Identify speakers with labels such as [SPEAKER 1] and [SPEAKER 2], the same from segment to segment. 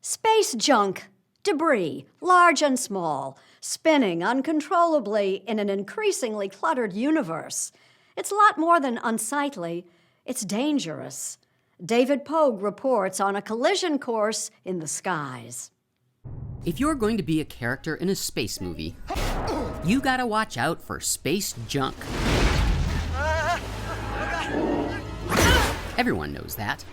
[SPEAKER 1] Space junk, debris, large and small, spinning uncontrollably in an increasingly cluttered universe. It's a lot more than unsightly, it's dangerous. David Pogue reports on a collision course in the skies.
[SPEAKER 2] If you're going to be a character in a space movie, you gotta watch out for space junk. Everyone knows that.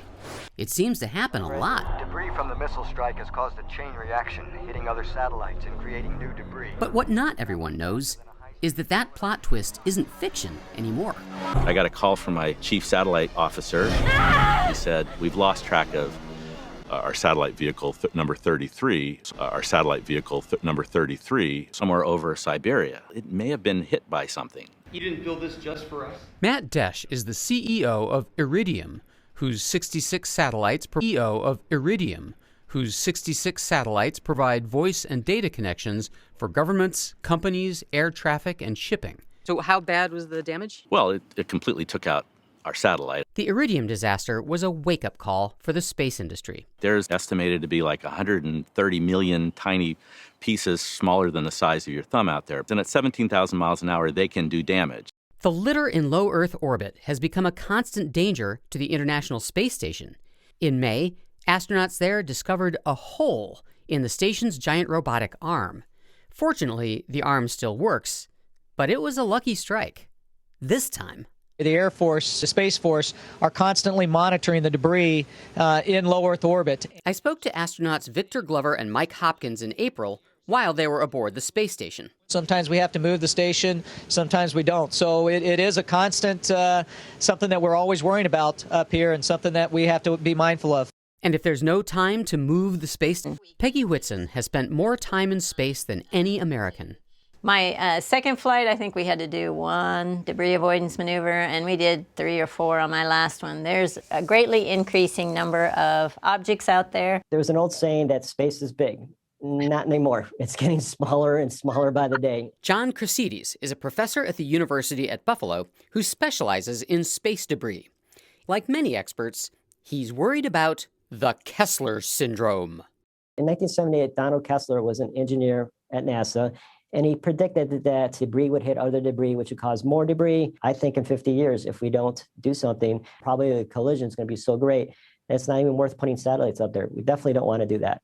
[SPEAKER 2] It seems to happen a lot.
[SPEAKER 3] Debris from the missile strike has caused a chain reaction, hitting other satellites and creating new debris.
[SPEAKER 2] But what not everyone knows is that that plot twist isn't fiction anymore.
[SPEAKER 4] I got a call from my chief satellite officer. He said, we've lost track of our satellite vehicle number 33, somewhere over Siberia. It may have been hit by something.
[SPEAKER 5] You didn't build this just for us?
[SPEAKER 6] Matt Desch is the CEO of Iridium, whose 66 satellites provide voice and data connections for governments, companies, air traffic, and shipping.
[SPEAKER 7] So how bad was the damage?
[SPEAKER 4] Well, it completely took out our satellite.
[SPEAKER 2] The Iridium disaster was a wake-up call for the space industry.
[SPEAKER 4] There's estimated to be like 130 million tiny pieces smaller than the size of your thumb out there. And at 17,000 miles an hour, they can do damage.
[SPEAKER 2] The litter in low Earth orbit has become a constant danger to the International Space Station. In May, astronauts there discovered a hole in the station's giant robotic arm. Fortunately, the arm still works, but it was a lucky strike. This time.
[SPEAKER 8] The Air Force, the Space Force, are constantly monitoring the debris in low Earth orbit.
[SPEAKER 2] I spoke to astronauts Victor Glover and Mike Hopkins in April while they were aboard the space station.
[SPEAKER 8] Sometimes we have to move the station, sometimes we don't. So it is a constant, something that we're always worrying about up here and something that we have to be mindful of.
[SPEAKER 2] And if there's no time to move the space, Peggy Whitson has spent more time in space than any American.
[SPEAKER 9] My second flight, I think we had to do one debris avoidance maneuver, and we did 3 or 4 on my last one. There's a greatly increasing number of objects out there.
[SPEAKER 10] There was an old saying that space is big. Not anymore. It's getting smaller and smaller by the day.
[SPEAKER 2] John Chryssidis is a professor at the University at Buffalo who specializes in space debris. Like many experts, he's worried about the Kessler syndrome.
[SPEAKER 10] In 1978, Donald Kessler was an engineer at NASA, and he predicted that debris would hit other debris, which would cause more debris. I think in 50 years, if we don't do something, probably the collision is going to be so great that it's not even worth putting satellites up there. We definitely don't want to do that.